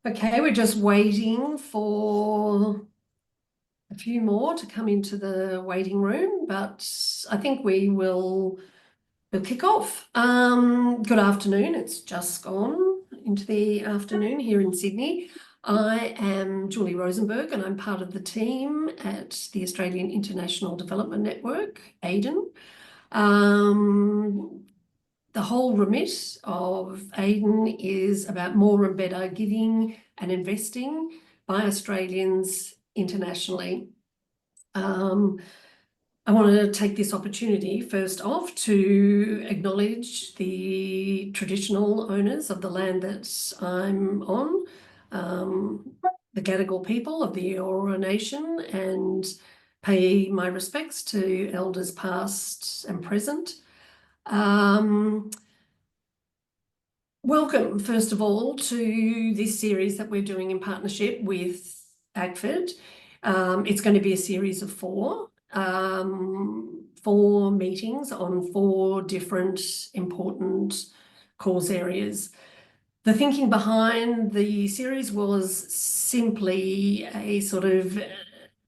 Okay, we're just waiting for a few more to come into the waiting room, but I think we'll kick off. Good afternoon. It's just gone into the afternoon here in Sydney. I am Julie Rosenberg and I'm part of the team at the Australian International Development Network, AIDN. The whole remit of AIDN is about more and better giving and investing by Australians internationally. I want to take this opportunity first off to acknowledge the traditional owners of the land that I'm on, the Gadigal people of the Eora Nation, and pay my respects to elders past and present. Welcome, first of all, to this series that we're doing in partnership with ACFID. It's going to be a series of four meetings on 4 different important cause areas. The thinking behind the series was simply a sort of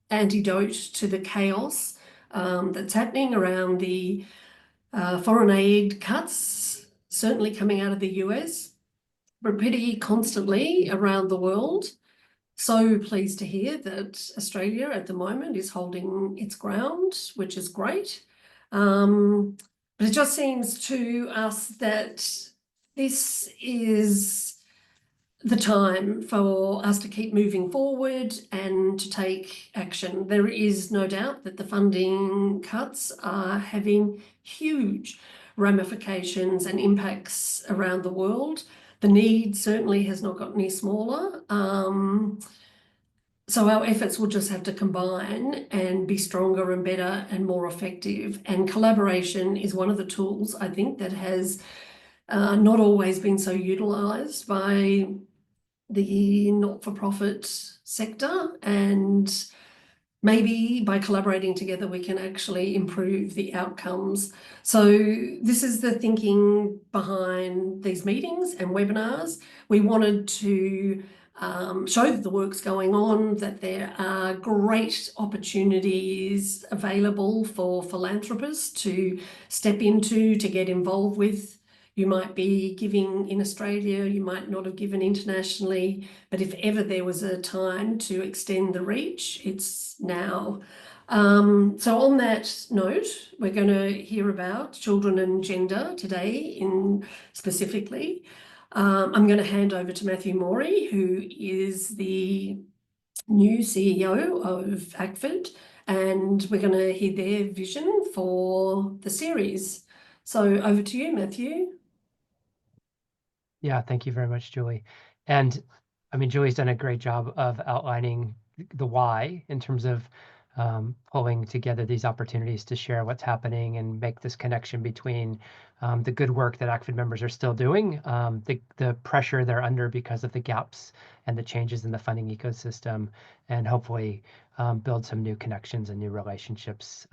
antidote to the chaos that's happening around the foreign aid cuts, certainly coming out of the US, but pretty constantly around the world. So pleased to hear that Australia at the moment is holding its ground, which is great. But it just seems to us that this is the time for us to keep moving forward and to take action. There is no doubt that the funding cuts are having huge ramifications and impacts around the world. The need certainly has not got any smaller. So our efforts will just have to combine and be stronger and better and more effective. And collaboration is one of the tools, I think, that has not always been so utilised by the not-for-profit sector, and maybe by collaborating together we can actually improve the outcomes. So this is the thinking behind these meetings and webinars. We wanted to show that the work's going on, that there are great opportunities available for philanthropists to step into, to get involved with. You might be giving in Australia, you might not have given internationally, but if ever there was a time to extend the reach, it's now. So on that note, we're going to hear about children and gender today specifically. I'm going to hand over to Matthew Morey, who is the new CEO of ACFID, and we're going to hear their vision for the series. So over to you, Matthew. Yeah, thank you very much, Julie. And I mean, Julie's done a great job of outlining the why in terms of pulling together these opportunities to share what's happening and make this connection between the good work that ACFID members are still doing, the pressure they're under because of the gaps and the changes in the funding ecosystem, and hopefully build some new connections and new relationships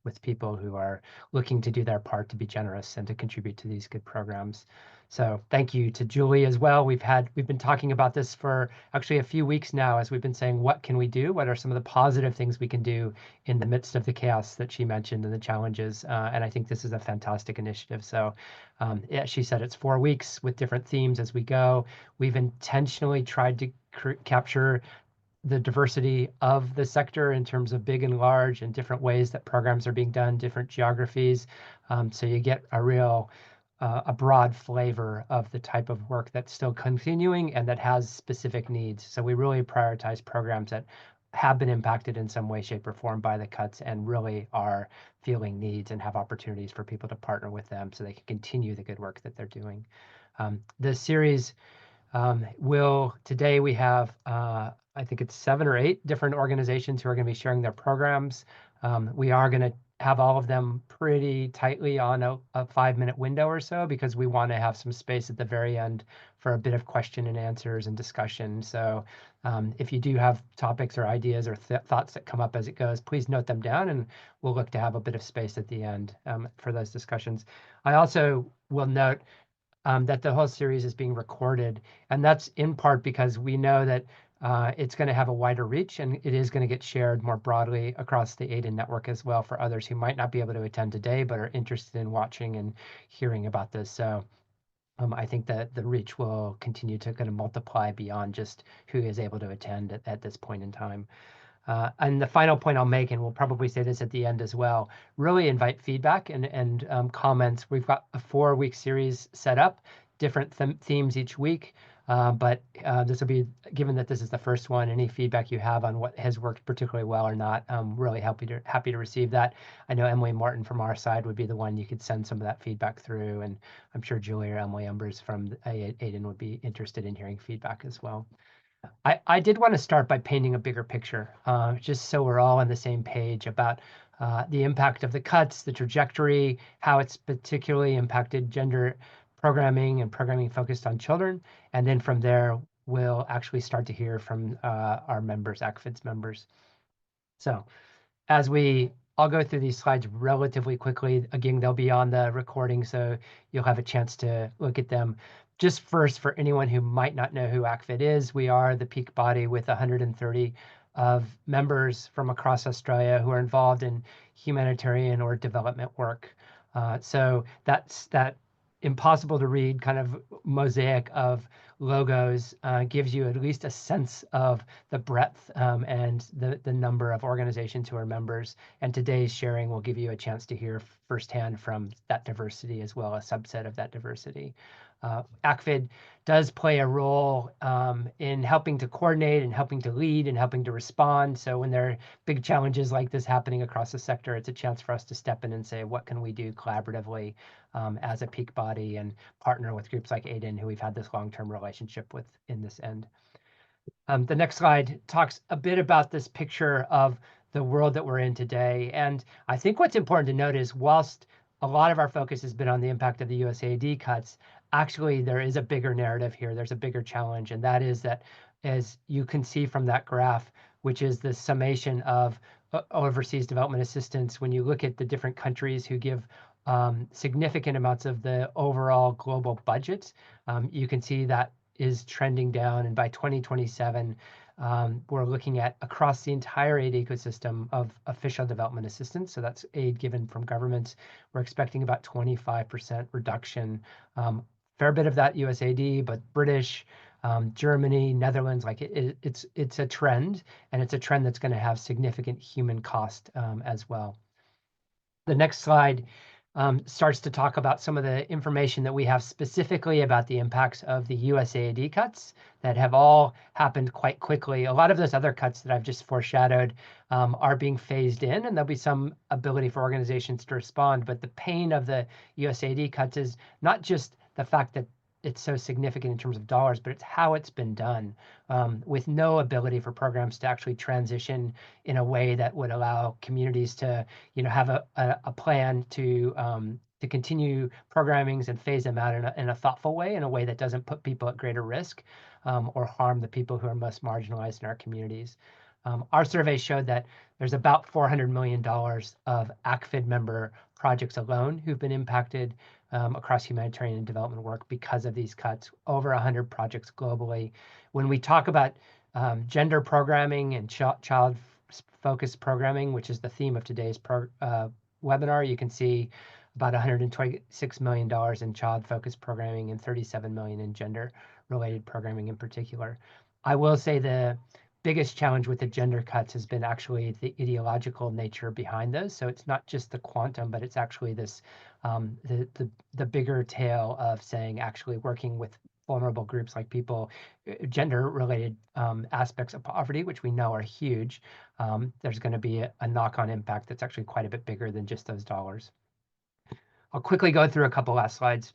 with people who are looking to do their part to be generous and to contribute to these good programs. So thank you to Julie as well. We've been talking about this for actually a few weeks now, as we've been saying, what can we do? What are some of the positive things we can do in the midst of the chaos that she mentioned and the challenges? And I think this is a fantastic initiative. So yeah, she said it's 4 weeks with different themes as we go. We've intentionally tried to capture the diversity of the sector in terms of big and large and different ways that programs are being done, different geographies. So you get a broad flavor of the type of work that's still continuing and that has specific needs. So we really prioritize programs that have been impacted in some way, shape, or form by the cuts and really are feeling needs and have opportunities for people to partner with them so they can continue the good work that they're doing. The series today we have, I think it's 7 or 8 different organizations who are going to be sharing their programs. We are going to have all of them pretty tightly on a 5-minute window or so, because we want to have some space at the very end for a bit of question and answers and discussion. So if you do have topics or ideas or thoughts that come up as it goes, please note them down, and we'll look to have a bit of space at the end for those discussions. I also will note, that the whole series is being recorded. And that's in part because we know that it's going to have a wider reach, and it is going to get shared more broadly across the AIDN network as well for others who might not be able to attend today, but are interested in watching and hearing about this. So I think that the reach will continue to kind of multiply beyond just who is able to attend at this point in time. And the final point I'll make, and we'll probably say this at the end as well, really invite feedback and comments. We've got a 4-week series set up, different themes each week. But this will be, given that this is the first one, any feedback you have on what has worked particularly well or not, I'm really happy to receive that. I know Emily Martin from our side would be the one you could send some of that feedback through, and I'm sure Julie or Emily Umbers from AIDN would be interested in hearing feedback as well. I did want to start by painting a bigger picture, just so we're all on the same page about the impact of the cuts, the trajectory, how it's particularly impacted gender programming and programming focused on children. And then from there, we'll actually start to hear from our members, ACFID's members. So I'll go through these slides relatively quickly. Again, they'll be on the recording, so you'll have a chance to look at them. Just first, for anyone who might not know who ACFID is, we are the peak body with 130 of members from across Australia who are involved in humanitarian or development work. So that's that impossible to read kind of mosaic of logos gives you at least a sense of the breadth and the number of organizations who are members. And today's sharing will give you a chance to hear firsthand from that diversity as well, a subset of that diversity. ACFID does play a role in helping to coordinate and helping to lead and helping to respond. So when there are big challenges like this happening across the sector, it's a chance for us to step in and say, what can we do collaboratively as a peak body and partner with groups like AIDN, who we've had this long-term relationship with in this end. The next slide talks a bit about this picture of the world that we're in today. And I think what's important to note is whilst a lot of our focus has been on the impact of the USAID cuts, actually there is a bigger narrative here. There's a bigger challenge. And that is that, as you can see from that graph, which is the summation of overseas development assistance, when you look at the different countries who give significant amounts of the overall global budget, you can see that is trending down. And by 2027, we're looking at across the entire aid ecosystem of official development assistance. So that's aid given from governments. We're expecting about 25% reduction. Fair bit of that USAID, but British, Germany, Netherlands, like it's a trend, and it's a trend that's going to have significant human cost as well. The next slide starts to talk about some of the information that we have specifically about the impacts of the USAID cuts that have all happened quite quickly. A lot of those other cuts that I've just foreshadowed are being phased in, and there'll be some ability for organizations to respond. But the pain of the USAID cuts is not just the fact that it's so significant in terms of dollars, but it's how it's been done, with no ability for programs to actually transition in a way that would allow communities to, have a plan to continue programmings and phase them out in a thoughtful way, in a way that doesn't put people at greater risk or harm the people who are most marginalized in our communities. Our survey showed that there's about $400 million of ACFID member projects alone who've been impacted across humanitarian and development work because of these cuts, over 100 projects globally. When we talk about gender programming and child-focused programming, which is the theme of today's webinar, you can see about $126 million in child-focused programming and $37 million in gender-related programming in particular. I will say the biggest challenge with the gender cuts has been actually the ideological nature behind those. So it's not just the quantum, but it's actually this the bigger tale of saying actually working with vulnerable groups like people, gender-related aspects of poverty, which we know are huge. There's going to be a knock-on impact that's actually quite a bit bigger than just those dollars. I'll quickly go through a couple last slides.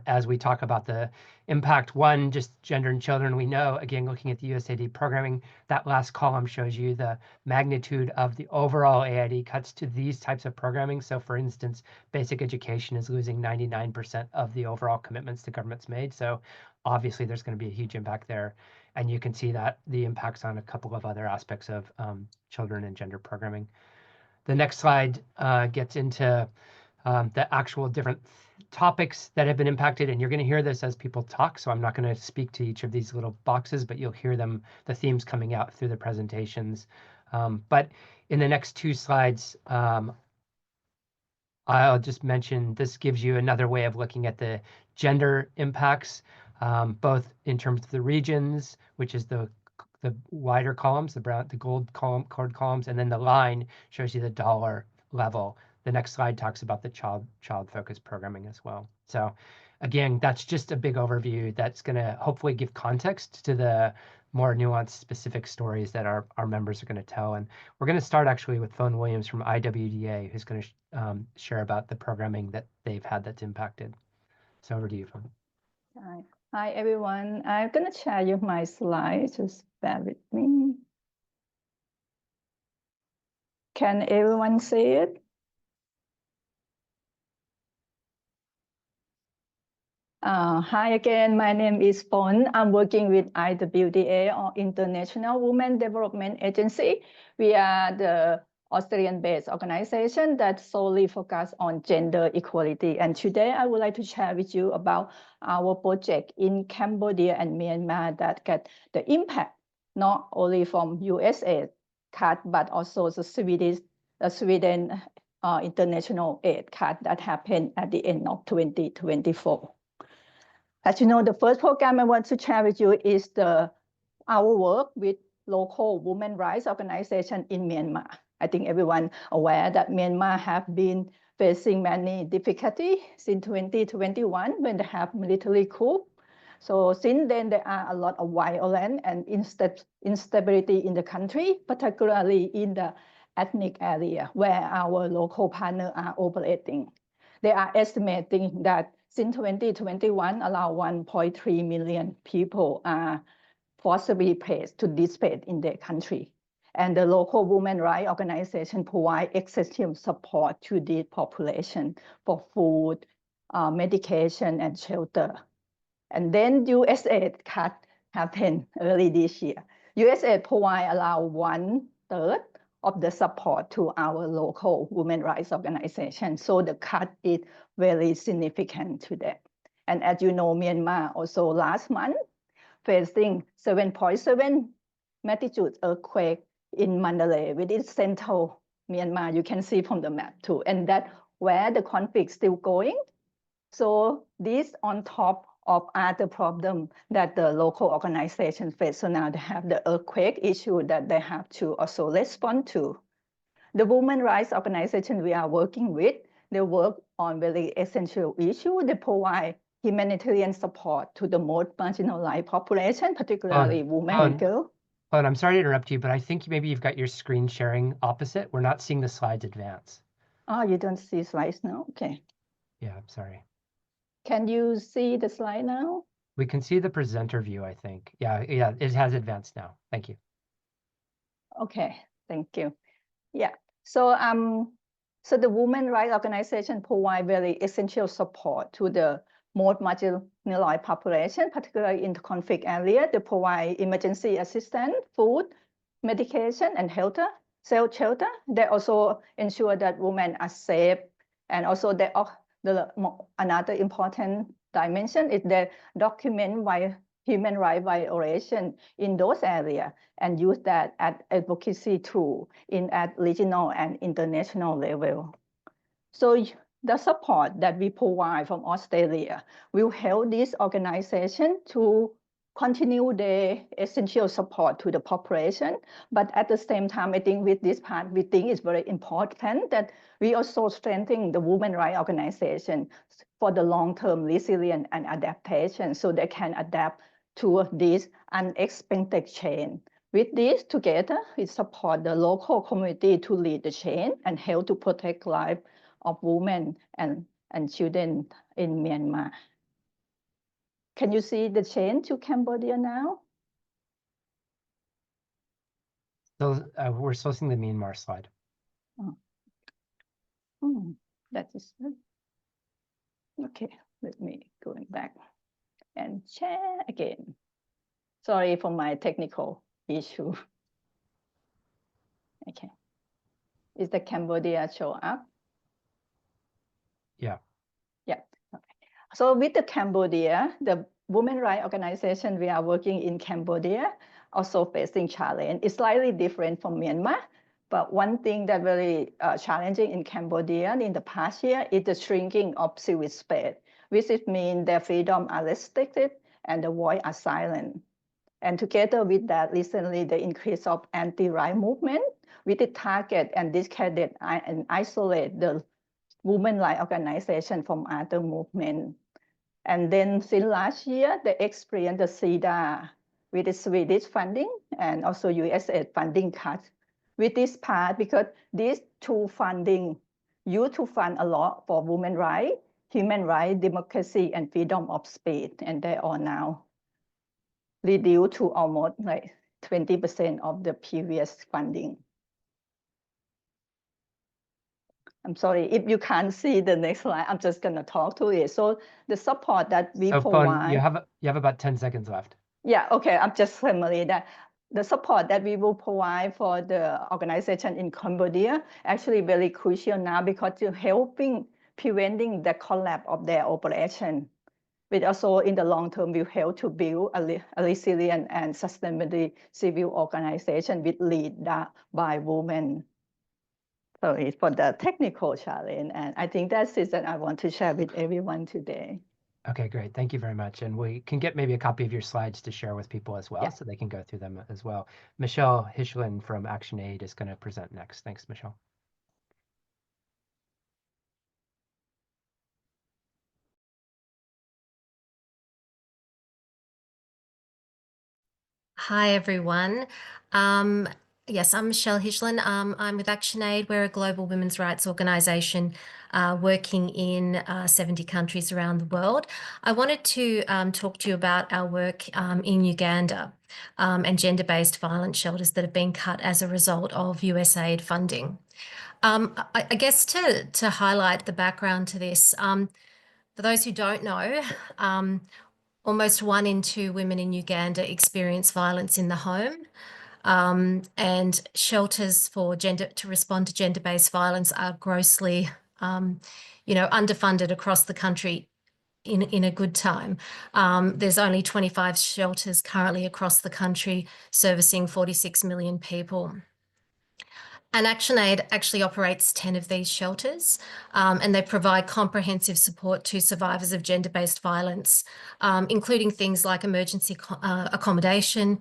As we talk about the impact, one, just gender and children, we know, again, looking at the USAID programming, that last column shows you the magnitude of the overall AID cuts to these types of programming. So for instance, basic education is losing 99% of the overall commitments the government's made. So obviously there's going to be a huge impact there. And you can see that the impacts on a couple of other aspects of children and gender programming. The next slide gets into the actual different topics that have been impacted, and you're going to hear this as people talk, so I'm not going to speak to each of these little boxes, but you'll hear them, the themes coming out through the presentations. But in the next 2 slides, I'll just mention this gives you another way of looking at the gender impacts, both in terms of the regions, which is the wider columns, the gold colored columns, and then the line shows you the dollar level. The next slide talks about the child-focused programming as well. So again, that's just a big overview that's going to hopefully give context to the more nuanced specific stories that our members are going to tell. And we're going to start actually with Phone Williams from IWDA, who's going to share about the programming that they've had that's impacted. So over to you, Phone. Hi, everyone. I'm going to share you my slides. Just bear with me. Can everyone see it? Hi again, my name is Phone. I'm working with IWDA, or International Women Development Agency. We are the Australian-based organization that solely focuses on gender equality. And today I would like to share with you about our project in Cambodia and Myanmar that get the impact, not only from USA cut, but also the Sweden international aid cut that happened at the end of 2024. As you know, the first program I want to share with you is our work with local women rights organization in Myanmar. I think everyone aware that Myanmar have been facing many difficulties since 2021 when they have military coup. So since then, there are a lot of violence and instability in the country, particularly in the ethnic area where our local partners are operating. They are estimating that since 2021, around 1.3 million people are forcibly placed to displaced in their country. And the local women rights organization provide essential support to the population for food, medication, and shelter. And then USAID cut happened early this year. USAID provide around 1/3 of the support to our local women rights organization. So the cut is very significant to them. And as you know, Myanmar also last month facing 7.7 magnitude earthquake in Mandalay, which is central Myanmar. You can see from the map too. And that's where the conflict is still going. So this on top of other problems that the local organization face. So now they have the earthquake issue that they have to also respond to. The women rights organization we are working with, they work on very essential issues. They provide humanitarian support to the most marginalized population, particularly women and girls. But I'm sorry to interrupt you, but I think maybe you've got your screen sharing opposite. We're not seeing the slides advance. Oh, you don't see slides now? Okay. Yeah, I'm sorry. Can you see the slide now? We can see the presenter view, I think. Yeah, it has advanced now. Thank you. Okay, thank you. Yeah, so the women rights organization provide very essential support to the most marginalized population, particularly in the conflict area. They provide emergency assistance, food, medication, and shelter. They also ensure that women are safe, and also another important dimension is they document human rights violation in those areas and use that as advocacy tool at regional and international level. So the support that we provide from Australia will help this organization to continue the essential support to the population. But at the same time, I think with this part, we think it's very important that we also strengthen the women rights organization for the long-term resilience and adaptation so they can adapt to this unexpected change. With this together, we support the local community to lead the change and help to protect life of women and children in Myanmar. Can you see the change to Cambodia now? So we're still seeing the Myanmar slide. That is good. Okay, let me going back and share again. Sorry for my technical issue. Okay. Is the Cambodia show up? Yeah. Yeah, okay. So with the Cambodia, the women rights organization we are working in Cambodia also facing challenge. It's slightly different from Myanmar, but one thing that very challenging in Cambodia in the past year is the shrinking of civil space, which means their freedom are restricted and the voice are silent. And together with that, recently the increase of anti-right movement, with the target and discredit and isolate the women rights organization from other movements. And then since last year, they experienced the SIDA with the Swedish funding and also USA funding cut. With this part, because these two funding used to fund a lot for women's rights, human rights, democracy, and freedom of speech, and they are now reduced to almost like 20% of the previous funding. I'm sorry, if you can't see the next slide, I'm just gonna talk to it. So the support that we provide. You have about 10 seconds left. Yeah, okay, I'm just familiar that the support that we will provide for the organization in Cambodia actually very crucial now because you're helping preventing the collapse of their operation. But also in the long term will help to build a resilient and sustainable civil organization with lead by women. Sorry for the technical challenge, and I think that's it that I want to share with everyone today. Okay, great. Thank you very much. And we can get maybe a copy of your slides to share with people as well, so they can go through them as well. Michelle Hischlin from ActionAid is going to present next. Thanks, Michelle. Hi, everyone. Yes, I'm Michelle Hischlin. I'm with ActionAid. We're a global women's rights organisation working in 70 countries around the world. I wanted to talk to you about our work in Uganda and gender-based violence shelters that have been cut as a result of USAID funding. I guess to highlight the background to this, for those who don't know, almost 1 in 2 women in Uganda experience violence in the home. And shelters for to respond to gender-based violence are grossly, underfunded across the country in a good time. There's only 25 shelters currently across the country servicing 46 million people. And ActionAid actually operates 10 of these shelters, and they provide comprehensive support to survivors of gender-based violence, including things like emergency accommodation,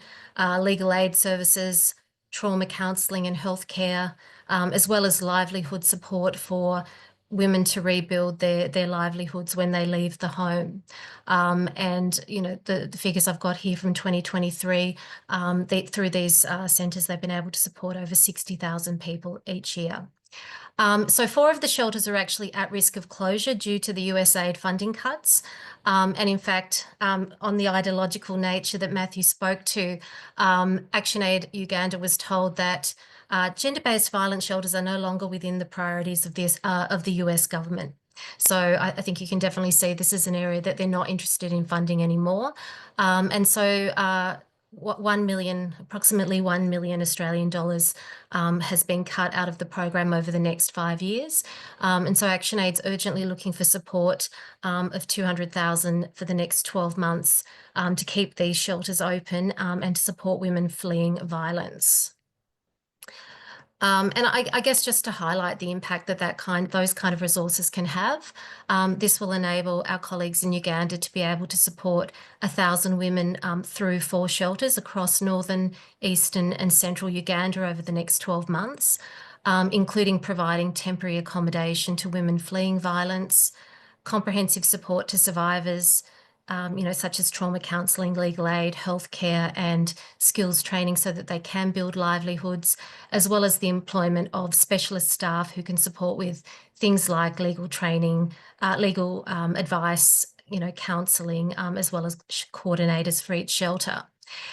legal aid services, trauma counselling and healthcare, as well as livelihood support for women to rebuild their livelihoods when they leave the home. And, the figures I've got here from 2023, through these centres, they've been able to support over 60,000 people each year. So 4 of the shelters are actually at risk of closure due to the USAID funding cuts. And in fact, on the ideological nature that Matthew spoke to, ActionAid Uganda was told that gender-based violence shelters are no longer within the priorities of the US government. So I think you can definitely see this is an area that they're not interested in funding anymore. And so approximately 1 million Australian dollars has been cut out of the program over the next 5 years. And so ActionAid's urgently looking for support of 200,000 for the next 12 months to keep these shelters open and to support women fleeing violence. And I guess just to highlight the impact that those kind of resources can have, this will enable our colleagues in Uganda to be able to support 1,000 women through 4 shelters across northern, eastern and central Uganda over the next 12 months, including providing temporary accommodation to women fleeing violence, comprehensive support to survivors, such as trauma counselling, legal aid, healthcare and skills training so that they can build livelihoods, as well as the employment of specialist staff who can support with things like legal training, legal advice, counselling, as well as coordinators for each shelter.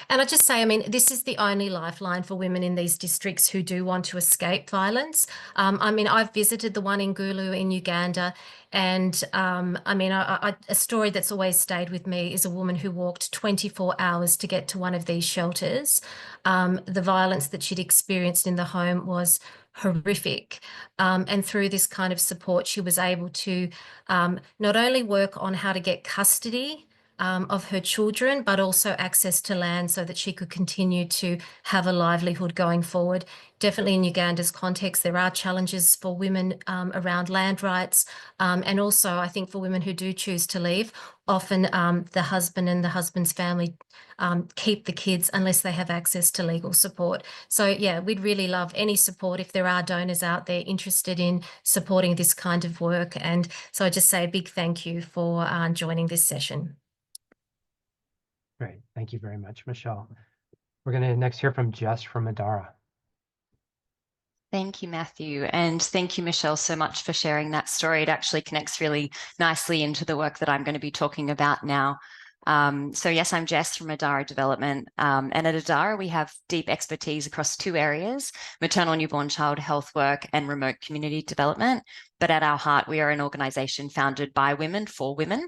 And I just say, I mean, this is the only lifeline for women in these districts who do want to escape violence. I mean, I've visited the one in Gulu in Uganda, and I mean, a story that's always stayed with me is a woman who walked 24 hours to get to one of these shelters. The violence that she'd experienced in the home was horrific. And through this kind of support, she was able to not only work on how to get custody of her children, but also access to land so that she could continue to have a livelihood going forward. Definitely in Uganda's context, there are challenges for women around land rights. And also, I think for women who do choose to leave, often the husband and the husband's family keep the kids unless they have access to legal support. So yeah, we'd really love any support if there are donors out there interested in supporting this kind of work. And so I just say a big thank you for joining this session. Great. Thank you very much, Michelle. We're going to next hear from Jess from Adara. Thank you, Matthew. And thank you, Michelle, so much for sharing that story. It actually connects really nicely into the work that I'm going to be talking about now. So yes, I'm Jess from Adara Development. And at Adara, we have deep expertise across two areas: maternal newborn child health work and remote community development. But at our heart, we are an organisation founded by women for women.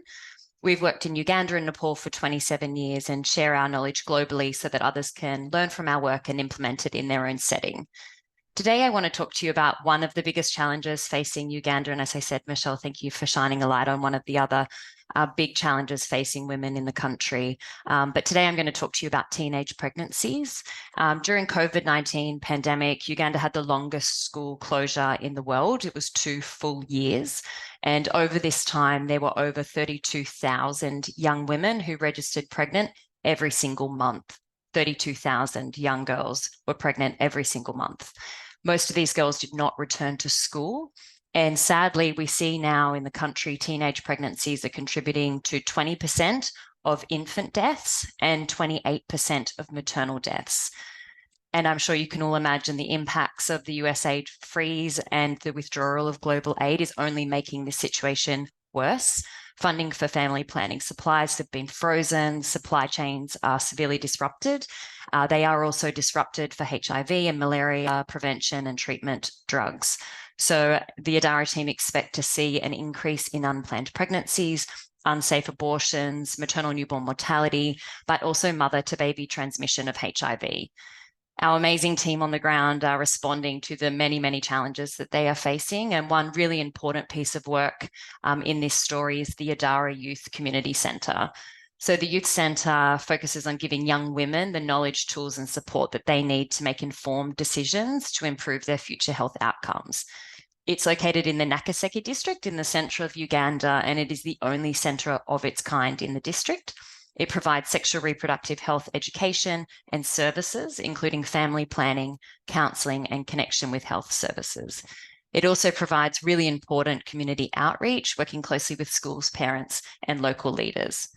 We've worked in Uganda and Nepal for 27 years and share our knowledge globally so that others can learn from our work and implement it in their own setting. Today, I want to talk to you about one of the biggest challenges facing Uganda. And as I said, Michelle, thank you for shining a light on one of the other big challenges facing women in the country. But today I'm going to talk to you about teenage pregnancies. During COVID-19 pandemic, Uganda had the longest school closure in the world. It was 2 full years. And over this time, there were over 32,000 young women who registered pregnant every single month. 32,000 young girls were pregnant every single month. Most of these girls did not return to school. And sadly, we see now in the country, teenage pregnancies are contributing to 20% of infant deaths and 28% of maternal deaths. And I'm sure you can all imagine the impacts of the US aid freeze and the withdrawal of global aid is only making this situation worse. Funding for family planning supplies have been frozen. Supply chains are severely disrupted. They are also disrupted for HIV and malaria prevention and treatment drugs. So the Adara team expect to see an increase in unplanned pregnancies, unsafe abortions, maternal newborn mortality, but also mother-to-baby transmission of HIV. Our amazing team on the ground are responding to the many, many challenges that they are facing. And one really important piece of work in this story is the Adara Youth Community Centre. So the Youth Centre focuses on giving young women the knowledge, tools and support that they need to make informed decisions to improve their future health outcomes. It's located in the Nakaseke district in the centre of Uganda, and it is the only centre of its kind in the district. It provides sexual reproductive health education and services, including family planning, counselling and connection with health services. It also provides really important community outreach, working closely with schools, parents and local leaders.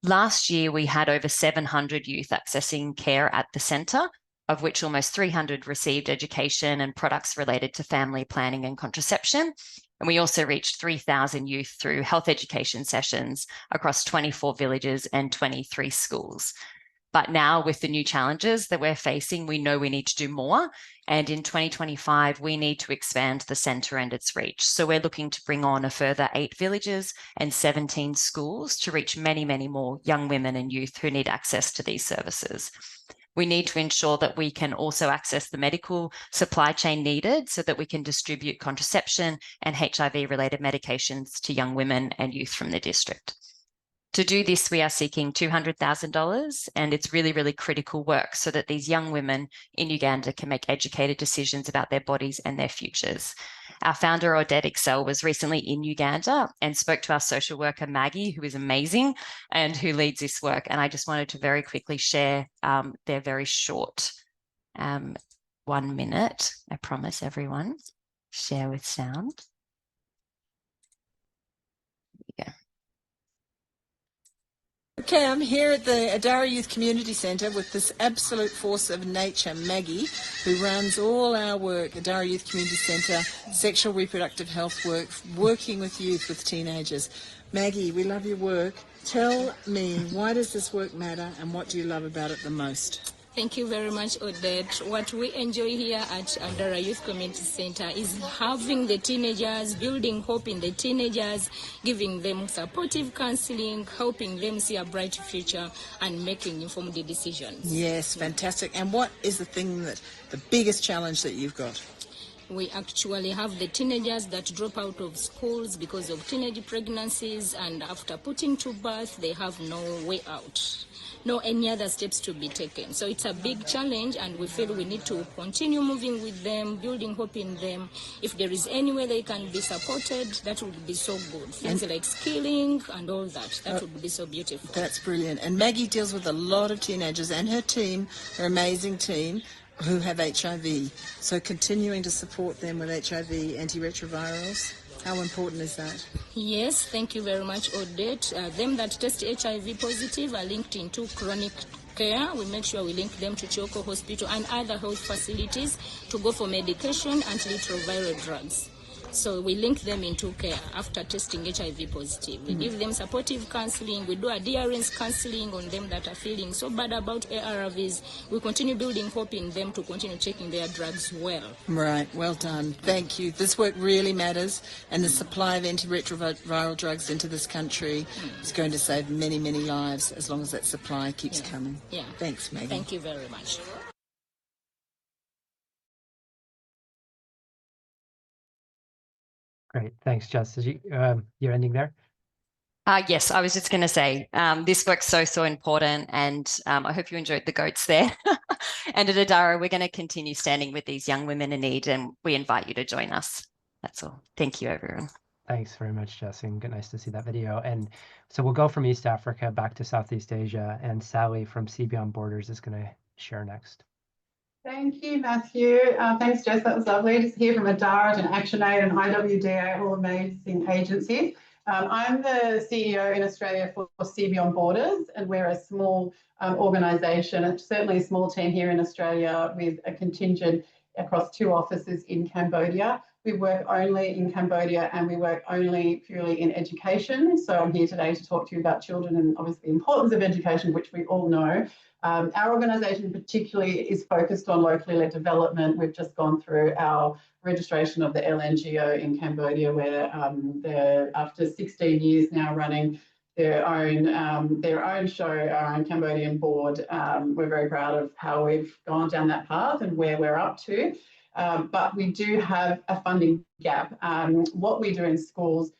Last year, we had over 700 youth accessing care at the centre, of which almost 300 received education and products related to family planning and contraception. And we also reached 3,000 youth through health education sessions across 24 villages and 23 schools. But now with the new challenges that we're facing, we know we need to do more. And in 2025, we need to expand the centre and its reach. So we're looking to bring on a further 8 villages and 17 schools to reach many, many more young women and youth who need access to these services. We need to ensure that we can also access the medical supply chain needed so that we can distribute contraception and HIV-related medications to young women and youth from the district. To do this, we are seeking $200,000, and it's really, really critical work so that these young women in Uganda can make educated decisions about their bodies and their futures. Our founder, Odette Excel, was recently in Uganda and spoke to our social worker, Maggie, who is amazing and who leads this work. And I just wanted to very quickly share their very short 1 minute. I promise everyone. Share with sound. There we go. Okay, I'm here at the Adara Youth Community Centre with this absolute force of nature, Maggie, who runs all our work, Adara Youth Community Centre, sexual reproductive health work, working with youth, with teenagers. Maggie, we love your work. Tell me, why does this work matter and what do you love about it the most? Thank you very much, Odette. What we enjoy here at Adara Youth Community Centre is having the teenagers, building hope in the teenagers, giving them supportive counselling, helping them see a bright future and making informed decisions. Yes, fantastic. And what is the biggest challenge that you've got? We actually have the teenagers that drop out of schools because of teenage pregnancies, and after putting to birth, they have no way out. No any other steps to be taken. So it's a big challenge, and we feel we need to continue moving with them, building hope in them. If there is any way they can be supported, that would be so good. Things like skilling and all that, would be so beautiful. That's brilliant. And Maggie deals with a lot of teenagers and her team, her amazing team, who have HIV. So continuing to support them with HIV antiretrovirals, how important is that? Yes, thank you very much, Odette. Them that test HIV positive are linked into chronic care. We make sure we link them to Choko Hospital and other health facilities to go for medication, antiretroviral drugs. So we link them into care after testing HIV positive. We give them supportive counselling. We do adherence counselling on them that are feeling so bad about ARVs. We continue building hope in them to continue taking their drugs well. Right, well done. Thank you. This work really matters, and the supply of antiretroviral drugs into this country is going to save many, many lives as long as that supply keeps coming. Yeah. Thanks, Maggie. Thank you very much. Great. Thanks, Jess. You're ending there? Yes, I was just going to say, this work's so important, and I hope you enjoyed the goats there. And at Adara, we're going to continue standing with these young women in need, and we invite you to join us. That's all. Thank you, everyone. Thanks very much, Jess, and nice to see that video. And so we'll go from East Africa back to Southeast Asia, and Sally from SeeBeyondBorders is going to share next. Thank you, Matthew. Thanks, Jess. That was lovely to hear from Adara and ActionAid and IWDA, all amazing agencies. I'm the CEO in Australia for SeeBeyondBorders, and we're a small organisation, and certainly a small team here in Australia with a contingent across 2 offices in Cambodia. We work only in Cambodia, and we work only purely in education. So I'm here today to talk to you about children and obviously the importance of education, which we all know. Our organisation particularly is focused on locally led development. We've just gone through our registration of the LNGO in Cambodia, where they're, after 16 years now, running their own show, our own Cambodian board. We're very proud of how we've gone down that path and where we're up to. But we do have a funding gap. What we do in schools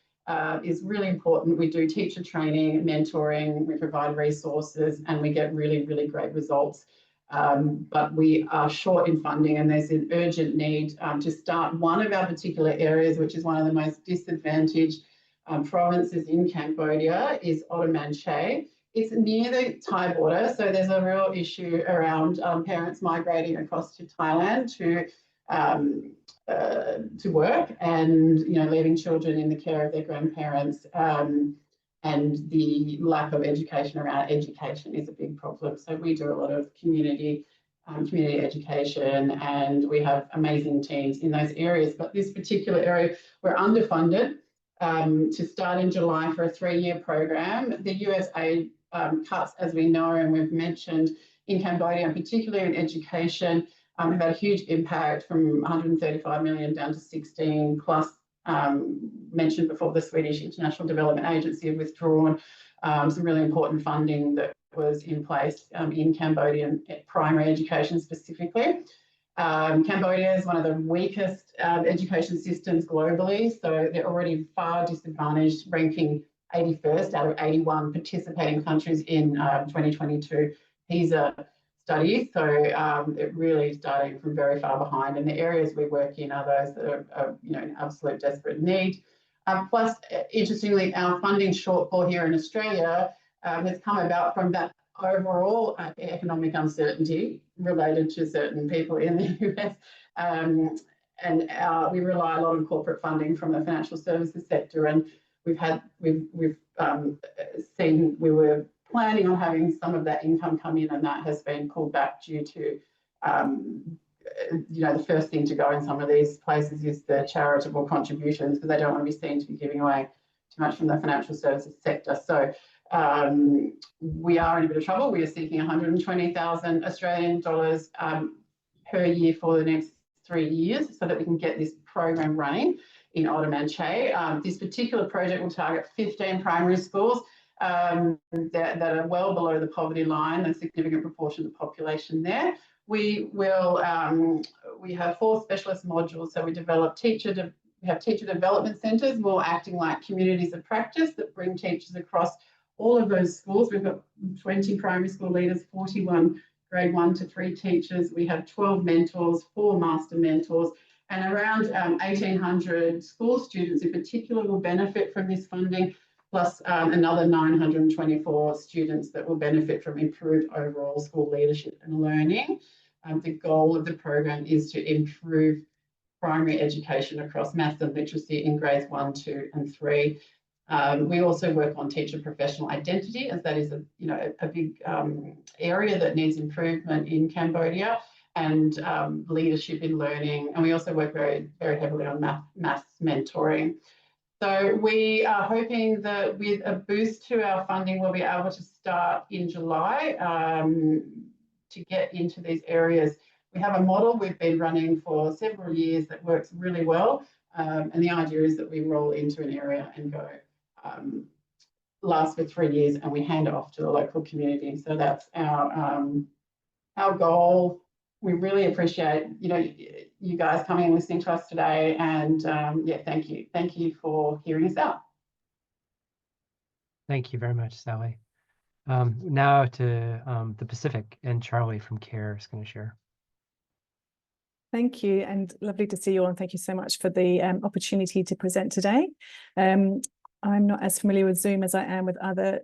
is really important. We do teacher training, mentoring, we provide resources, and we get really, really great results. But we are short in funding, and there's an urgent need to start one of our particular areas, which is one of the most disadvantaged provinces in Cambodia, is Ottoman Chay. It's near the Thai border, so there's a real issue around parents migrating across to Thailand to work, and leaving children in the care of their grandparents, and the lack of education around education is a big problem. So we do a lot of community education, and we have amazing teams in those areas. But this particular area, we're underfunded. To start in July for a 3-year program, the US aid cuts, as we know and we've mentioned, in Cambodia, and particularly in education, have had a huge impact, from 135 million down to 16, plus mentioned before, the Swedish International Development Agency have withdrawn some really important funding that was in place in Cambodian primary education specifically. Cambodia is one of the weakest education systems globally, so they're already far disadvantaged, ranking 81st out of 81 participating countries in 2022 PISA studies. So it really starting from very far behind, and the areas we work in are those that are in absolute desperate need. Plus, interestingly, our funding shortfall here in Australia has come about from that overall economic uncertainty related to certain people in the US. And we rely a lot on corporate funding from the financial services sector, and we've seen, we were planning on having some of that income come in, and that has been pulled back due to the first thing to go in some of these places is the charitable contributions, because they don't want to be seen to be giving away much from the financial services sector. So we are in a bit of trouble. We are seeking 120,000 Australian dollars per year for the next 3 years so that we can get this program running in Ottoman Che. This particular project will target 15 primary schools that are well below the poverty line, a significant proportion of the population there. We have 4 specialist modules. So we have teacher development centres, more acting like communities of practice that bring teachers across all of those schools. We've got 20 primary school leaders, 41 grade 1 to 3 teachers. We have 12 mentors, 4 master mentors, and around 1,800 school students in particular will benefit from this funding, plus another 924 students that will benefit from improved overall school leadership and learning. The goal of the program is to improve primary education across maths and literacy in grades 1, 2 and 3. We also work on teacher professional identity, as that is a big area that needs improvement in Cambodia, and leadership in learning. And we also work very, very heavily on maths mentoring. So we are hoping that with a boost to our funding, we'll be able to start in July to get into these areas. We have a model we've been running for several years that works really well. And the idea is that we roll into an area and go, last for 3 years, and we hand it off to the local community. So that's our goal. We really appreciate you guys coming and listening to us today, and yeah, thank you for hearing us out. Thank you very much, Sally. Now to the Pacific, and Charlie from CARE is going to share. Thank you, and lovely to see you all, and thank you so much for the opportunity to present today. I'm not as familiar with Zoom as I am with other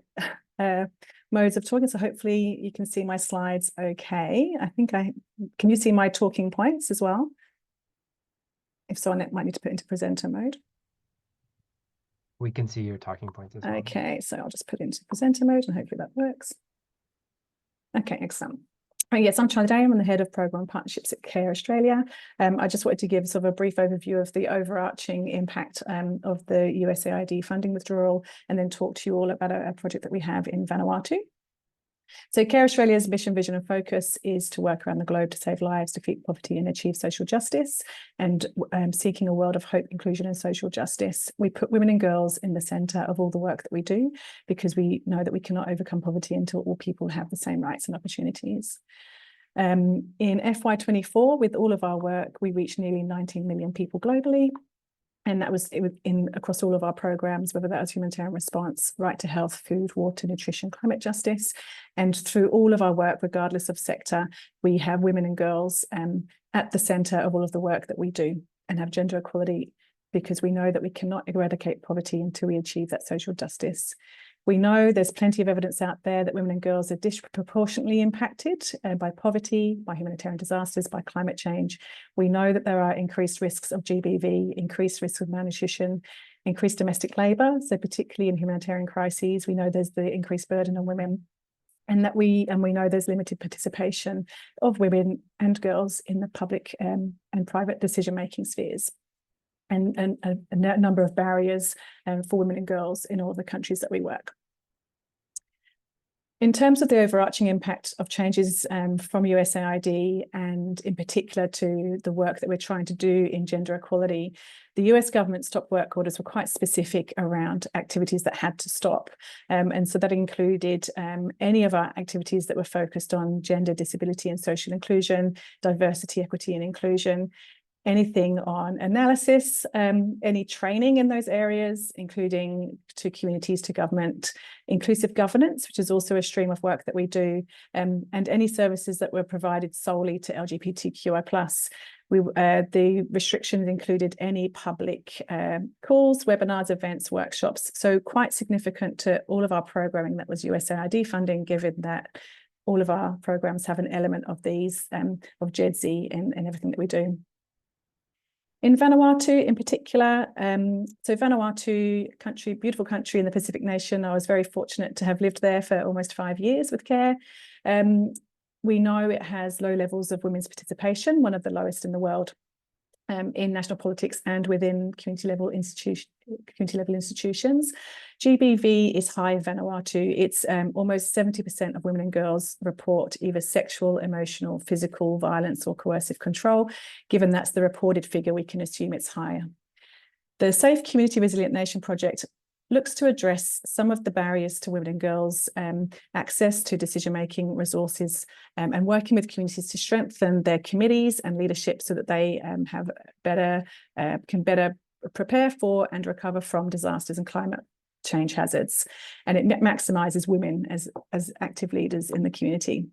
modes of talking, so hopefully you can see my slides okay. Can you see my talking points as well? If so, I might need to put into presenter mode. We can see your talking points as well. Okay, so I'll just put it into presenter mode and hopefully that works. Okay, excellent. Yes, I'm Charlie Day. I'm the head of program partnerships at CARE Australia. I just wanted to give sort of a brief overview of the overarching impact of the USAID funding withdrawal, and then talk to you all about a project that we have in Vanuatu. So CARE Australia's mission, vision and focus is to work around the globe to save lives, defeat poverty and achieve social justice, and seeking a world of hope, inclusion and social justice. We put women and girls in the centre of all the work that we do, because we know that we cannot overcome poverty until all people have the same rights and opportunities. In FY24, with all of our work, we reached nearly 19 million people globally. And that was across all of our programs, whether that was humanitarian response, right to health, food, water, nutrition, climate justice. And through all of our work, regardless of sector, we have women and girls at the centre of all of the work that we do, and have gender equality, because we know that we cannot eradicate poverty until we achieve that social justice. We know there's plenty of evidence out there that women and girls are disproportionately impacted by poverty, by humanitarian disasters, by climate change. We know that there are increased risks of GBV, increased risks of malnutrition, increased domestic labour. So particularly in humanitarian crises, we know there's the increased burden on women, and we know there's limited participation of women and girls in the public and private decision-making spheres. And a number of barriers for women and girls in all the countries that we work. In terms of the overarching impact of changes from USAID, and in particular to the work that we're trying to do in gender equality, the US government stop work orders were quite specific around activities that had to stop. And so that included any of our activities that were focused on gender, disability and social inclusion, diversity, equity and inclusion, anything on analysis, any training in those areas, including to communities, to government, inclusive governance, which is also a stream of work that we do, and any services that were provided solely to LGBTQI+. The restrictions included any public calls, webinars, events, workshops. So quite significant to all of our programming that was USAID funding, given that all of our programs have an element of these, of GEDSI in everything that we do. In Vanuatu in particular, so Vanuatu, beautiful country in the Pacific Nation. I was very fortunate to have lived there for almost 5 years with CARE. We know it has low levels of women's participation, one of the lowest in the world. in national politics and within community level institutions. GBV is high in Vanuatu. It's almost 70% of women and girls report either sexual, emotional, physical violence or coercive control. Given that's the reported figure, we can assume it's higher. The Safe Community Resilient Nation project looks to address some of the barriers to women and girls' access to decision-making resources and working with communities to strengthen their committees and leadership so that they can better prepare for and recover from disasters and climate change hazards. And it maximises women as active leaders in the community.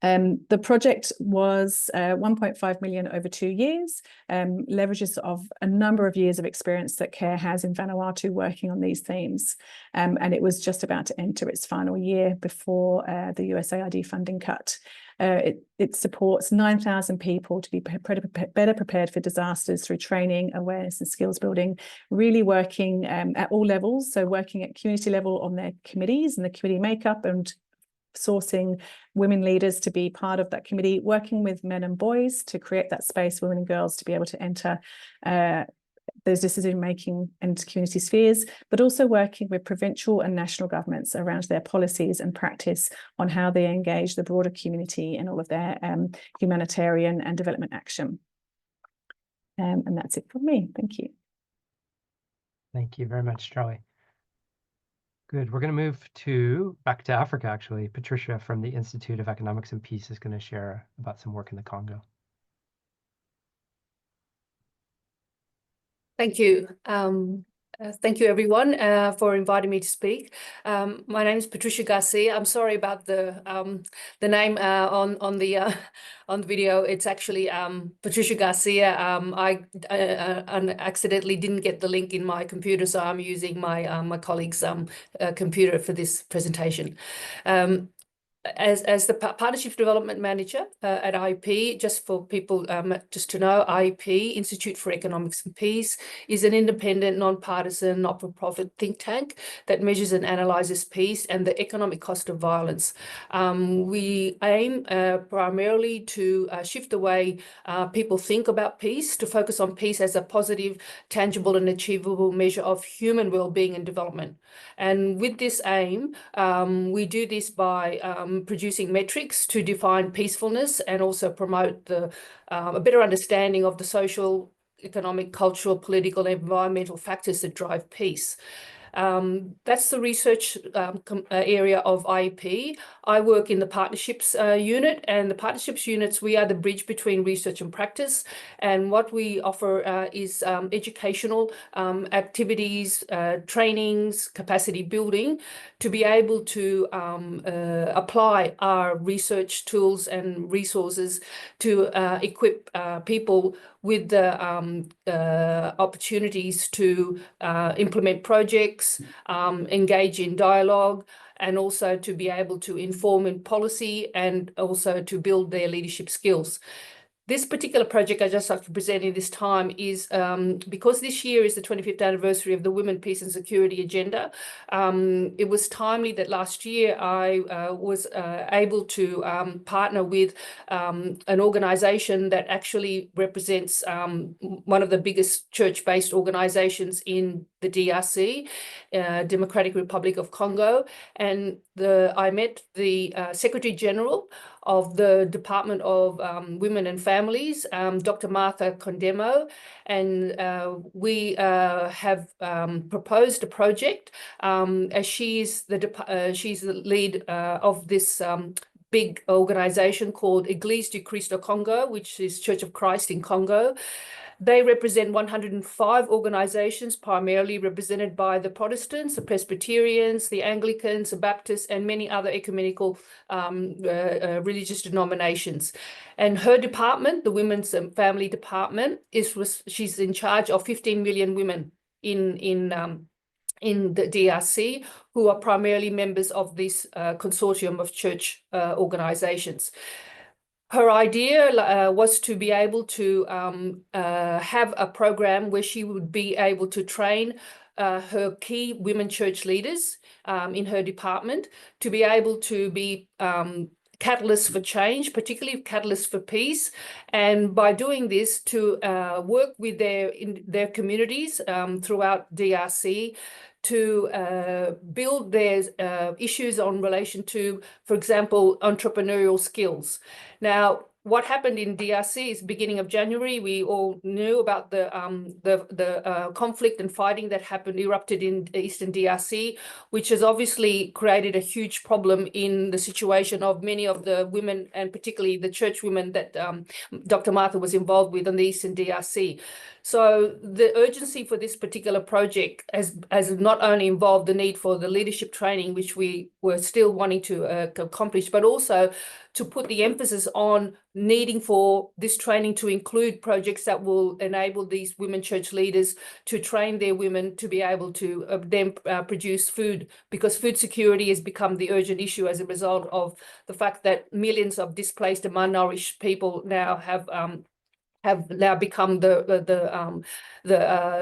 The project was 1.5 million over 2 years, leverages of a number of years of experience that CARE has in Vanuatu working on these themes. And it was just about to enter its final year before the USAID funding cut. It supports 9,000 people to be better prepared for disasters through training, awareness and skills building, really working at all levels. So working at community level on their committees and the committee makeup and sourcing women leaders to be part of that committee, working with men and boys to create that space for women and girls to be able to enter those decision-making and community spheres, but also working with provincial and national governments around their policies and practice on how they engage the broader community in all of their humanitarian and development action. And that's it from me. Thank you. Thank you very much, Charlie. Good. We're going to move back to Africa, actually. Patricia from the Institute of Economics and Peace is going to share about some work in the Congo. Thank you. Thank you, everyone, for inviting me to speak. My name is Patricia Garcia. I'm sorry about the name on the video. It's actually Patricia Garcia. I accidentally didn't get the link in my computer, so I'm using my my colleague's computer for this presentation. As the Partnership Development Manager at IEP, just for people just to know, IEP, Institute for Economics and Peace, is an independent, non-partisan, not-for-profit think tank that measures and analyses peace and the economic cost of violence. We aim primarily to shift the way people think about peace, to focus on peace as a positive, tangible and achievable measure of human well-being and development. And with this aim, we do this by producing metrics to define peacefulness and also promote a better understanding of the social, economic, cultural, political, and environmental factors that drive peace. That's the research area of IEP. I work in the partnerships unit, and the partnerships units, we are the bridge between research and practice. And what we offer is educational activities, trainings, capacity building to be able to apply our research tools and resources to equip people with the opportunities to implement projects, engage in dialogue, and also to be able to inform in policy and also to build their leadership skills. This particular project I just like to present in this time is because this year is the 25th anniversary of the Women, Peace and Security Agenda. It was timely that last year I was able to partner with an organisation that actually represents one of the biggest church-based organisations in the DRC, Democratic Republic of Congo. And I met the Secretary General of the Department of Women and Families, Dr. Martha Condemo, and we have proposed a project as she's the lead of this big organization called Église du Christ au Congo, which is Church of Christ in Congo. They represent 105 organizations, primarily represented by the Protestants, the Presbyterians, the Anglicans, the Baptists, and many other ecumenical religious denominations. And her department, the Women's and Family Department, she's in charge of 15 million women in the DRC, who are primarily members of this consortium of church organizations. Her idea was to be able to have a program where she would be able to train her key women church leaders in her department to be able to be catalysts for change, particularly catalysts for peace. And by doing this, to work with their communities throughout DRC, to build their issues on relation to, for example, entrepreneurial skills. Now, what happened in DRC is beginning of January. We all knew about the conflict and fighting that erupted in Eastern DRC, which has obviously created a huge problem in the situation of many of the women, and particularly the church women that Dr. Martha was involved with in the Eastern DRC. So the urgency for this particular project has not only involved the need for the leadership training, which we were still wanting to accomplish, but also to put the emphasis on needing for this training to include projects that will enable these women church leaders to train their women to be able to then produce food, because food security has become the urgent issue as a result of the fact that millions of displaced and malnourished people now have now become the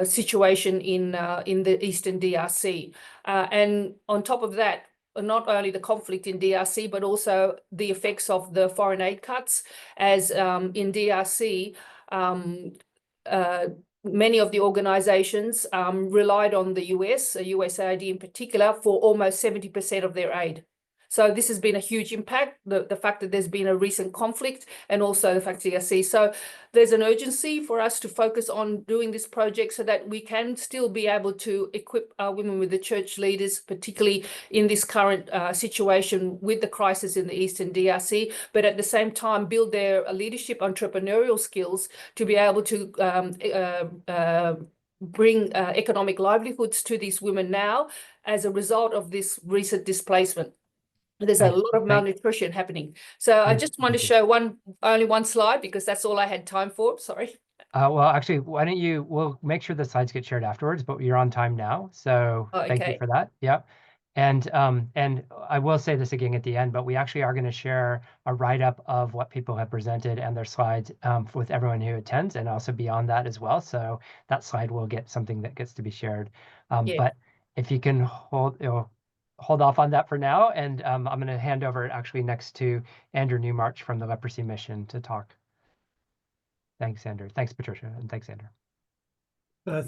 situation in the Eastern DRC. And on top of that, not only the conflict in DRC, but also the effects of the foreign aid cuts, as in DRC, many of the organizations relied on the US, USAID in particular, for almost 70% of their aid. So this has been a huge impact, the fact that there's been a recent conflict, and also the fact DRC. So there's an urgency for us to focus on doing this project so that we can still be able to equip our women with the church leaders, particularly in this current situation with the crisis in the Eastern DRC, but at the same time build their leadership entrepreneurial skills to be able to bring economic livelihoods to these women now as a result of this recent displacement. There's a lot of malnutrition happening. So I just want to show only one slide, because that's all I had time for. Sorry. Well, actually, why don't we'll make sure the slides get shared afterwards, but you're on time now. So thank you for that. Yep. And I will say this again at the end, but we actually are going to share a write-up of what people have presented and their slides with everyone who attends, and also beyond that as well. So that slide will get something that gets to be shared. But if you can hold off on that for now, and I'm going to hand over actually next to Andrew Newmarch from the Leprosy Mission to talk. Thanks, Andrew. Thanks, Patricia, and thanks, Andrew.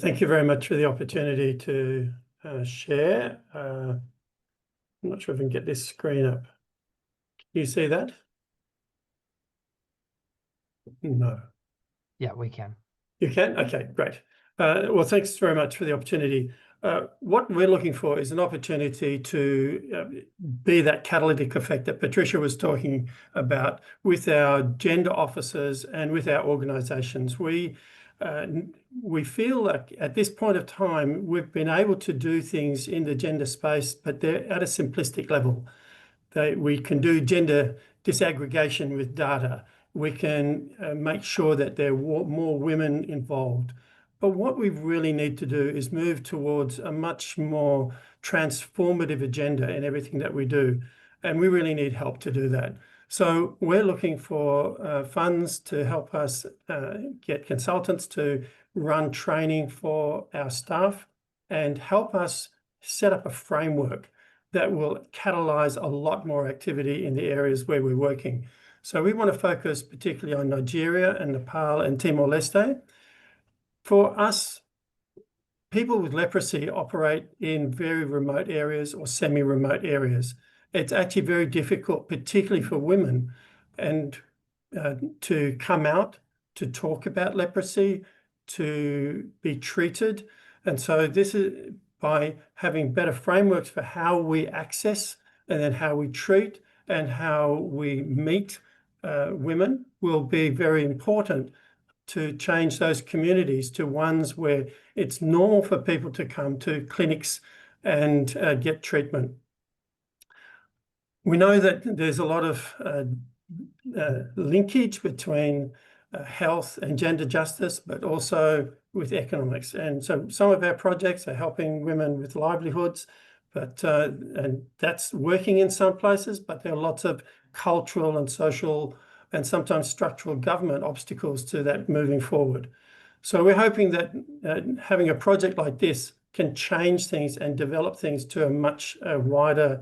Thank you very much for the opportunity to share. I'm not sure if I can get this screen up. Can you see that? No. Yeah, we can. You can? Okay, great. Well, thanks very much for the opportunity. What we're looking for is an opportunity to be that catalytic effect that Patricia was talking about with our gender officers and with our organisations. We feel like at this point of time, we've been able to do things in the gender space, but they're at a simplistic level. We can do gender disaggregation with data. We can make sure that there are more women involved. But what we really need to do is move towards a much more transformative agenda in everything that we do. And we really need help to do that. So we're looking for funds to help us get consultants to run training for our staff and help us set up a framework that will catalyse a lot more activity in the areas where we're working. So we want to focus particularly on Nigeria and Nepal and Timor-Leste. For us, people with leprosy operate in very remote areas or semi-remote areas. It's actually very difficult, particularly for women, and to come out, to talk about leprosy, to be treated. And so this is by having better frameworks for how we access and then how we treat and how we meet women will be very important to change those communities to ones where it's normal for people to come to clinics and get treatment. We know that there's a lot of linkage between health and gender justice, but also with economics. And so some of our projects are helping women with livelihoods, but and that's working in some places, but there are lots of cultural and social and sometimes structural government obstacles to that moving forward. So we're hoping that having a project like this can change things and develop things to a much wider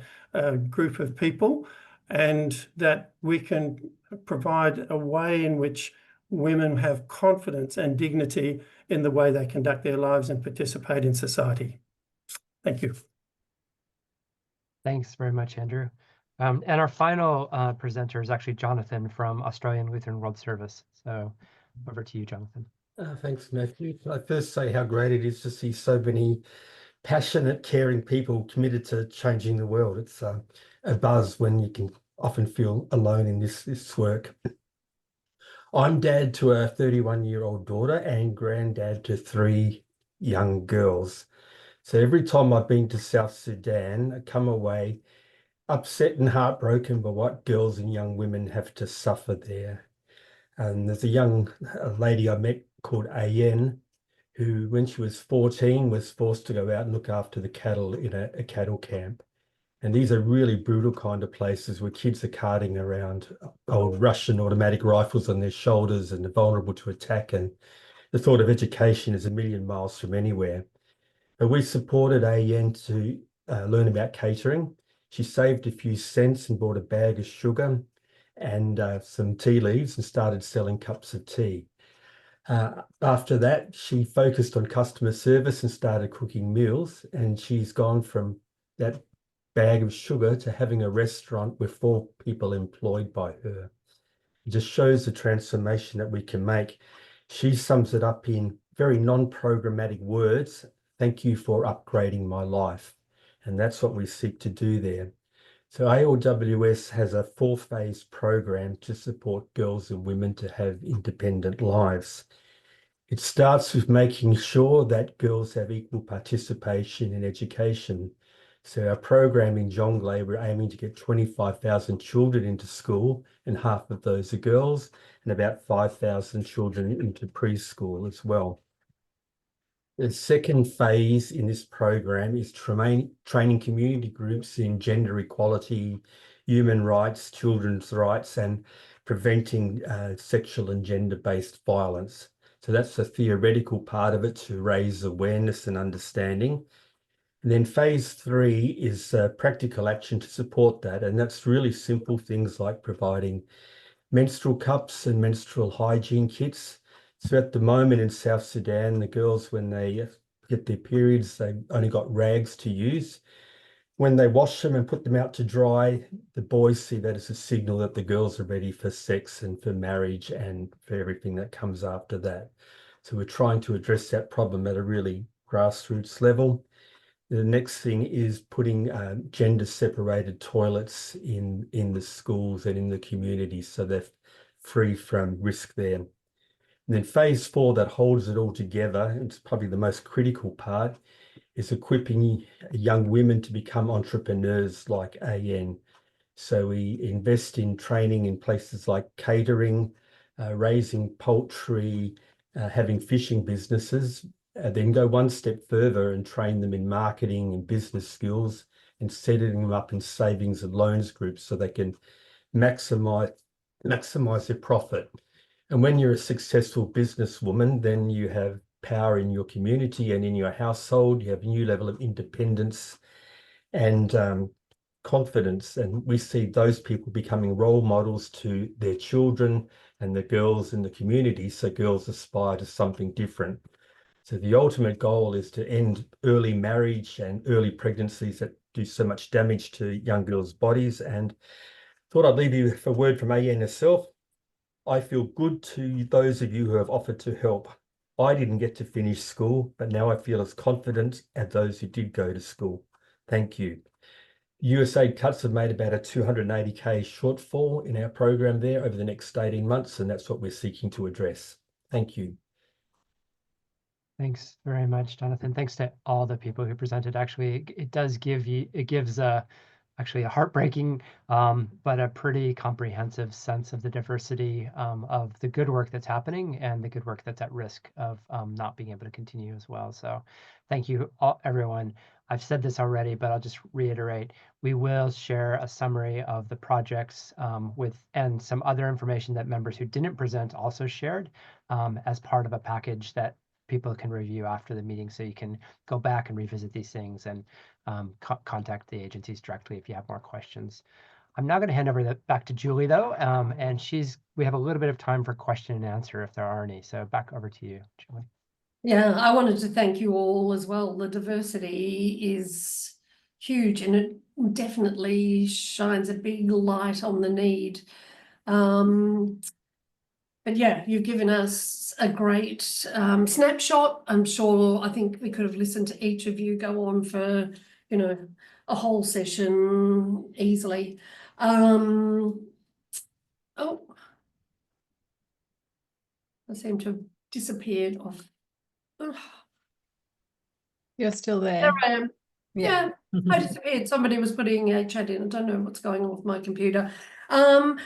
group of people. and that we can provide a way in which women have confidence and dignity in the way they conduct their lives and participate in society. Thank you. Thanks very much, Andrew. And our final presenter is actually Jonathan from Australian Lutheran World Service. So over to you, Jonathan. Thanks, Matthew. Can I first say how great it is to see so many passionate, caring people committed to changing the world. It's a buzz when you can often feel alone in this work. I'm dad to a 31-year-old daughter and granddad to 3 young girls. So every time I've been to South Sudan, I come away upset and heartbroken by what girls and young women have to suffer there. And there's a lady I met called AIDN, who, when she was 14, was forced to go out and look after the cattle in a cattle camp. And these are really brutal kind of places where kids are carting around old Russian automatic rifles on their shoulders and are vulnerable to attack. And the thought of education is a million miles from anywhere. But we supported AIDN to learn about catering. She saved a few cents and bought a bag of sugar and some tea leaves and started selling cups of tea. After that, she focused on customer service and started cooking meals. And she's gone from that bag of sugar to having a restaurant with 4 people employed by her. It just shows the transformation that we can make. She sums it up in very non-programmatic words. Thank you for upgrading my life. And that's what we seek to do there. So ALWS has a 4-phase program to support girls and women to have independent lives. It starts with making sure that girls have equal participation in education. So our program in Jonglei, we're aiming to get 25,000 children into school, and half of those are girls, and about 5,000 children into preschool as well. The second phase in this program is training community groups in gender equality, human rights, children's rights, and preventing sexual and gender-based violence. So that's the theoretical part of it, to raise awareness and understanding. And then phase 3 is practical action to support that. And that's really simple things like providing menstrual cups and menstrual hygiene kits. So at the moment in South Sudan, the girls, when they get their periods, they've only got rags to use. When they wash them and put them out to dry, the boys see that as a signal that the girls are ready for sex and for marriage and for everything that comes after that. So we're trying to address that problem at a really grassroots level. The next thing is putting gender-separated toilets in the schools and in the communities, so they're free from risk there. And then phase 4, that holds it all together, it's probably the most critical part, is equipping young women to become entrepreneurs like AN. So we invest in training in places like catering, raising poultry, having fishing businesses, then go one step further and train them in marketing and business skills and setting them up in savings and loans groups so they can maximize their profit. And when you're a successful businesswoman, then you have power in your community and in your household. You have a new level of independence and confidence. And we see those people becoming role models to their children and the girls in the community. So girls aspire to something different. So the ultimate goal is to end early marriage and early pregnancies that do so much damage to young girls' bodies. And thought I'd leave you with a word from AN herself. I feel good to those of you who have offered to help. I didn't get to finish school, but now I feel as confident as those who did go to school. Thank you. USAID cuts have made about a 280K shortfall in our program there over the next 18 months, and that's what we're seeking to address. Thank you. Thanks very much, Jonathan. Thanks to all the people who presented. Actually, it gives actually a heartbreaking, but a pretty comprehensive sense of the diversity of the good work that's happening and the good work that's at risk of not being able to continue as well. So thank you, everyone. I've said this already, but I'll just reiterate. We will share a summary of the projects and some other information that members who didn't present also shared as part of a package that people can review after the meeting, so you can go back and revisit these things and contact the agencies directly if you have more questions. I'm now going to hand over back to Julie though, and we have a little bit of time for question and answer if there are any. So back over to you, Julie. Yeah, I wanted to thank you all as well. The diversity is huge and it definitely shines a big light on the need. But yeah, you've given us a great snapshot. I think we could have listened to each of you go on for, a whole session easily. Oh, I seem to have disappeared off. Oh, You're still there. there I am. Yeah. Yeah, I disappeared. Somebody was putting a chat in. I don't know what's going on with my computer. I'm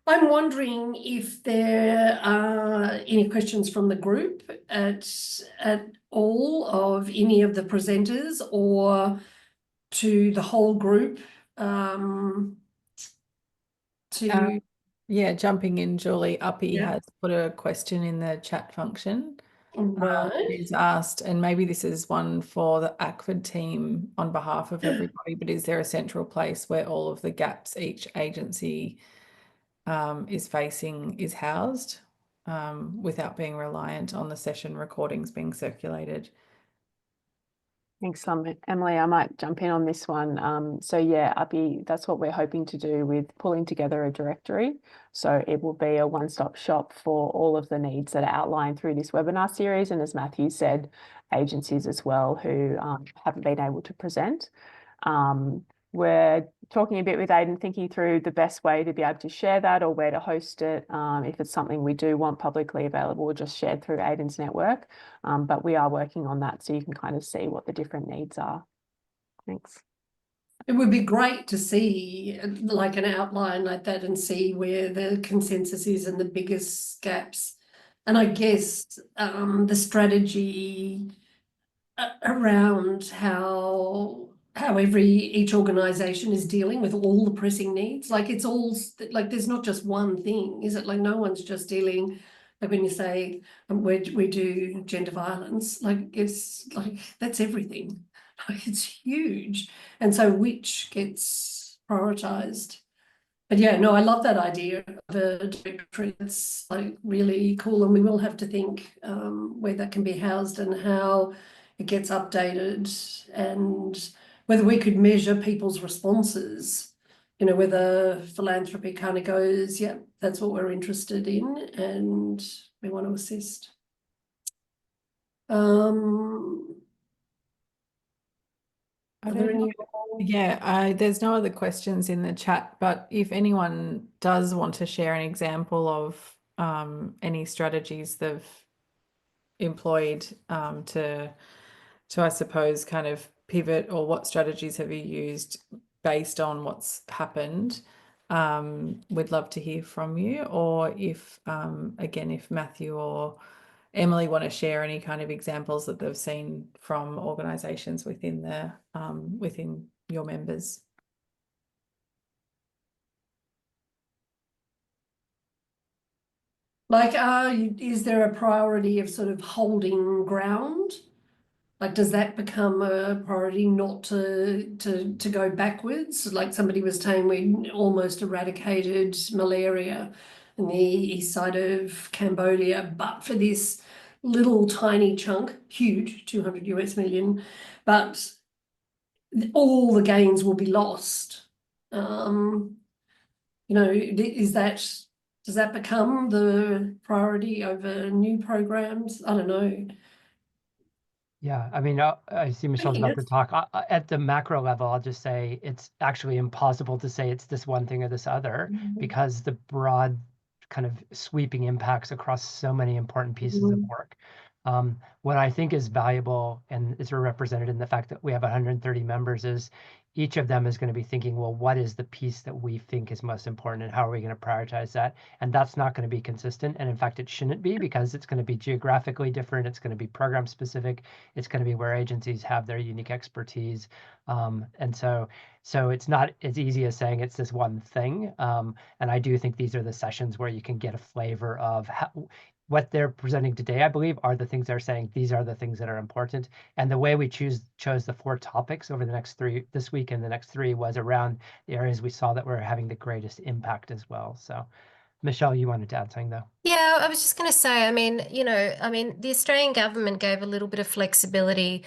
wondering if there are any questions from the group at all of any of the presenters or to the whole group. Yeah, jumping in, Julie, Uppy Yeah. has put a question in the chat function. Right. He's asked, and maybe this is one for the ACFID team on behalf of everybody, but is there a central place where all of the gaps each agency is facing is housed without being reliant on the session recordings being circulated? Thanks, Emily. I might jump in on this one. So yeah, Uppy, that's what we're hoping to do with pulling together a directory. So it will be a one-stop shop for all of the needs that are outlined through this webinar series. And as Matthew said, agencies as well who haven't been able to present. We're talking a bit with AIDN, thinking through the best way to be able to share that or where to host it. If it's something we do want publicly available, or just shared through AIDN's network. But we are working on that so you can kind of see what the different needs are. Thanks. It would be great to see like an outline like that and see where the consensus is and the biggest gaps. And I guess the strategy around how each organization is dealing with all the pressing needs. Like it's all like there's not just one thing, is it? Like no one's just dealing, like when you say we do gender violence, like it's like that's everything. Like it's huge. And so which gets prioritized? But yeah, no, I love that idea of a directory. It's like really cool, and we will have to think where that can be housed and how it gets updated, and whether we could measure people's responses, whether philanthropy kind of goes, yeah, that's what we're interested in and we want to assist. Are there any? Yeah, there's no other questions in the chat, but if anyone does want to share an example of any strategies they've employed to I suppose kind of pivot, or what strategies have you used based on what's happened, we'd love to hear from you. Or if again, if Matthew or Emily want to share any kind of examples that they've seen from organisations within the within your members. Like, is there a priority of sort of holding ground? Like, does that become a priority not to go backwards? Like somebody was saying, we almost eradicated malaria in the east side of Cambodia, but for this little tiny chunk, huge, 200 US million, but all the gains will be lost. Does that become the priority over new programs? I don't know. Yeah, I mean, I see Michelle's about to talk. At the macro level, I'll just say it's actually impossible to say it's this one thing or this other, because the broad kind of sweeping impacts across so many important pieces of work. What I think is valuable and is represented in the fact that we have 130 members is each of them is going to be thinking, well, what is the piece that we think is most important and how are we going to prioritize that? And that's not going to be consistent. And in fact, it shouldn't be, because it's going to be geographically different. It's going to be program specific. It's going to be where agencies have their unique expertise. And so So it's not as easy as saying it's this one thing. And I do think these are the sessions where you can get a flavor of what they're presenting today, I believe, are the things they're saying. These are the things that are important. And the way we chose the 4 topics over the next 3 this week and the next 3 was around the areas we saw that were having the greatest impact as well. So Michelle, you wanted to add something though? Yeah, I was just going to say, I mean, the Australian government gave a little bit of flexibility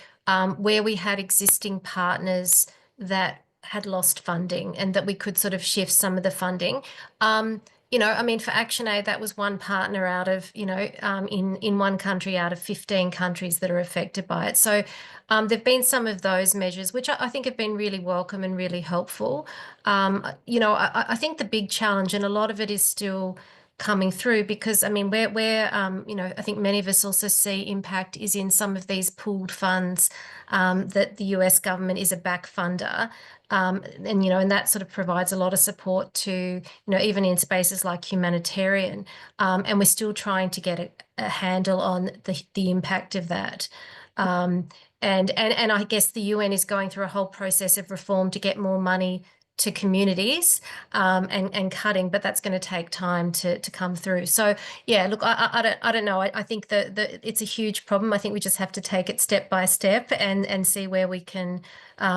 where we had existing partners that had lost funding and that we could sort of shift some of the funding. For ActionAid, that was one partner out of, in one country out of 15 countries that are affected by it. So there've been some of those measures, which I think have been really welcome and really helpful. I think the big challenge, and a lot of it is still coming through, because I think many of us also see impact is in some of these pooled funds that the US government is a back funder. And that sort of provides a lot of support to, even in spaces like humanitarian. And we're still trying to get a handle on the impact of that. And I guess the UN is going through a whole process of reform to get more money to communities and cutting, but that's going to take time to come through. So yeah, look, I don't know. I think that it's a huge problem. I think we just have to take it step by step and see where we can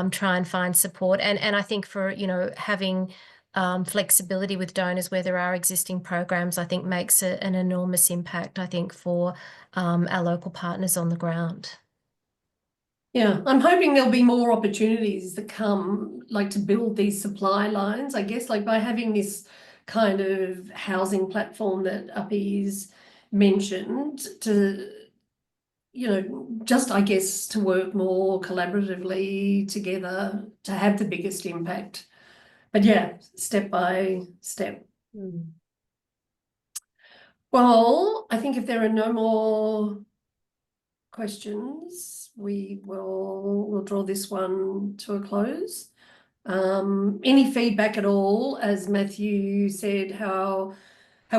try and find support. And I think for, having flexibility with donors where there are existing programs, I think makes an enormous impact, I think, for our local partners on the ground. Yeah, I'm hoping there'll be more opportunities that come, like to build these supply lines, I guess, like by having this kind of housing platform that Uppy's mentioned to, just, I guess, to work more collaboratively together to have the biggest impact. But yeah, step by step. Well, I think if there are no more questions, we'll draw this one to a close. Any feedback at all, as Matthew said, how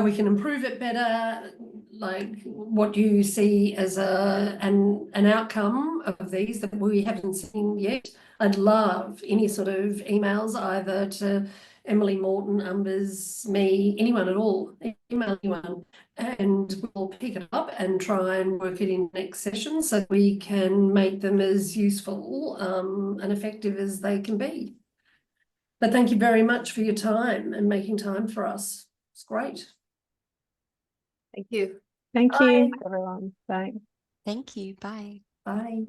we can improve it better, like what do you see as an outcome of these that we haven't seen yet? I'd love any sort of emails either to Emily Morton, Umbers, me, anyone at all, email anyone, and we'll pick it up and try and work it in next session so we can make them as useful and effective as they can be. But thank you very much for your time and making time for us. It's great. Thank you. Thank you, everyone. Bye. Thank you. Bye. Bye.